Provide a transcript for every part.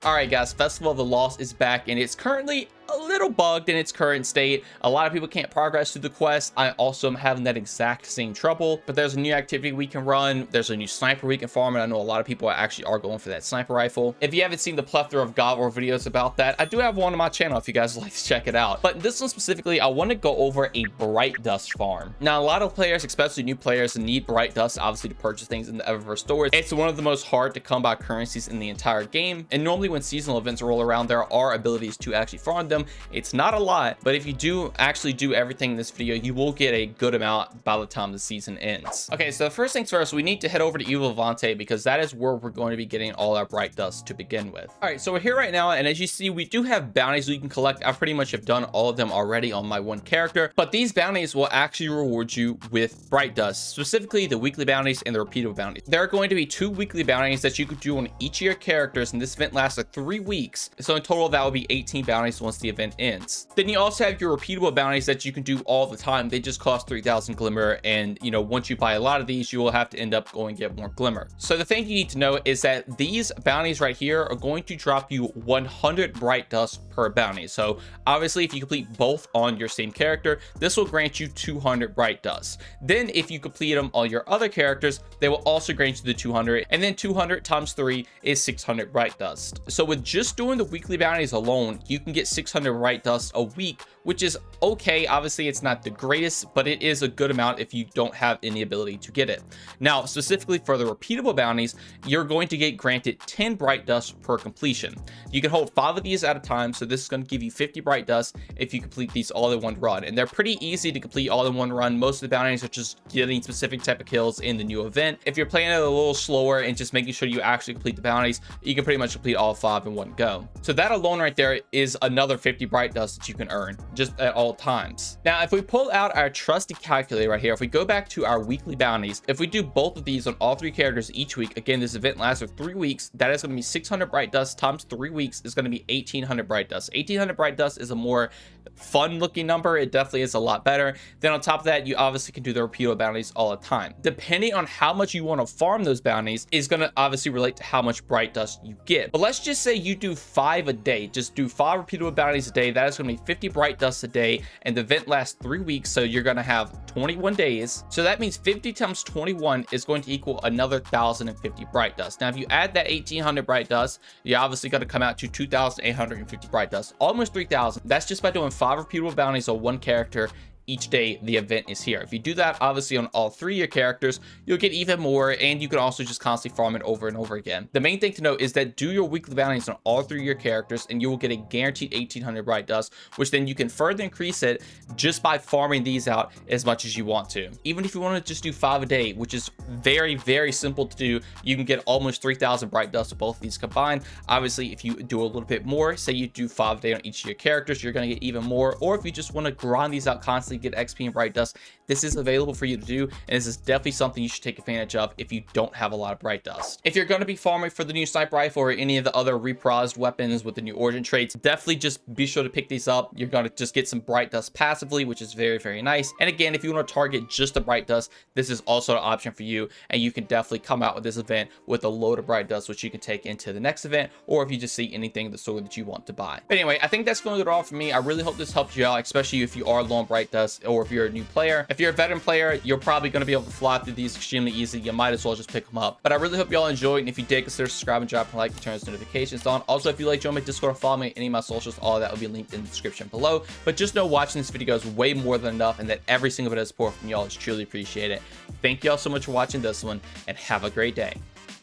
All right, guys, Festival of the Lost is back, and it's currently a little bugged in its current state. A lot of people can't progress through the quest. I also am having that exact same trouble, but there's a new activity we can run. There's a new sniper we can farm, and I know a lot of people actually are going for that sniper rifle. If you haven't seen the plethora of God War videos about that, I do have one on my channel if you guys would like to check it out. But this one specifically, I want to go over a bright dust farm. Now, a lot of players, especially new players, need bright dust, obviously, to purchase things in the Eververse stores. It's one of the most hard to come by currencies in the entire game, and normally when seasonal events roll around, there are abilities to actually farm them. It's not a lot, but if you do actually do everything in this video, you will get a good amount by the time the season ends. Okay, so first things first, we need to head over to Evil Levante because that is where we're going to be getting all our bright dust to begin with. All right, so we're here right now, and as you see, we do have bounties we can collect. I pretty much have done all of them already on my one character, but these bounties will actually reward you with bright dust, specifically the weekly bounties and the repeatable bounties. There are going to be 2 weekly bounties that you could do on each of your characters, and this event lasts for 3 weeks. So in total, that will be 18 bounties once the event ends. Then you also have your repeatable bounties that you can do all the time. They just cost 3,000 glimmer, and you know, once you buy a lot of these, you will have to end up going and get more glimmer. So the thing you need to know is that these bounties right here are going to drop you 100 bright dust per bounty. So obviously, if you complete both on your same character, this will grant you 200 bright dust. Then if you complete them on your other characters, they will also grant you the 200, and then 200 times 3 is 600 bright dust. So with just doing the weekly bounties alone, you can get 600 bright dust a week, which is okay. Obviously, it's not the greatest, but it is a good amount if you don't have any ability to get it. Now, specifically for the repeatable bounties, you're going to get granted 10 bright dust per completion. You can hold 5 of these at a time, so this is going to give you 50 bright dust if you complete these all in one run, and they're pretty easy to complete all in one run. Most of the bounties are just getting specific type of kills in the new event. If you're playing it a little slower and just making sure you actually complete the bounties, you can pretty much complete all 5 in one go. So that alone right there is another 50 bright dust that you can earn just at all times. Now, if we pull out our trusty calculator right here, if we go back to our weekly bounties, if we do both of these on all 3 characters each week, again, this event lasts for 3 weeks, that is going to be 600 bright dust times 3 weeks is going to be 1800 bright dust. 1800 bright dust is a more fun looking number. It definitely is a lot better. Then on top of that, you obviously can do the repeatable bounties all the time. Depending on how much you want to farm those bounties is going to obviously relate to how much bright dust you get. But let's just say you do 5 a day, just do 5 repeatable bounties a day. That is going to be 50 bright dust a day, and the event lasts 3 weeks, so you're going to have 21 days. So that means 50 times 21 is going to equal another 1,050 bright dust. Now, if you add that 1,800 bright dust, you're obviously going to come out to 2,850 bright dust, almost 3,000. That's just by doing 5 repeatable bounties on one character each day the event is here. If you do that obviously on all 3 of your characters, you'll get even more, and you can also just constantly farm it over and over again. The main thing to note is that do your weekly bounties on all 3 of your characters, and you will get a guaranteed 1,800 bright dust, which then you can further increase it just by farming these out as much as you want to. Even if you want to just do 5 a day, which is very, very simple to do, you can get almost 3,000 bright dust with both of these combined. Obviously, if you do a little bit more, say you do 5 a day on each of your characters, you're going to get even more. Or if you just want to grind these out constantly, get XP and bright dust, this is available for you to do, and this is definitely something you should take advantage of if you don't have a lot of bright dust. If you're going to be farming for the new sniper rifle or any of the other reprosed weapons with the new origin traits, definitely just be sure to pick these up. You're going to just get some bright dust passively, which is very, very nice. And again, if you want to target just the bright dust, this is also an option for you, and you can definitely come out with this event with a load of bright dust, which you can take into the next event, or if you just see anything in the store that you want to buy. But anyway, I think that's going to do it all for me. I really hope this helped you out, especially if you are low on bright dust, or if you're a new player. If you're a veteran player, you're probably going to be able to fly through these extremely easy. You might as well just pick them up. But I really hope you all enjoyed, and if you did, consider subscribing, dropping a like, and turn those notifications on. Also, if you like, join my Discord or follow me on any of my socials, all of that will be linked in the description below. But just know watching this video is way more than enough, and that every single bit of support from y'all is truly appreciated. Thank y'all so much for watching this one, and have a great day.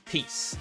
Peace.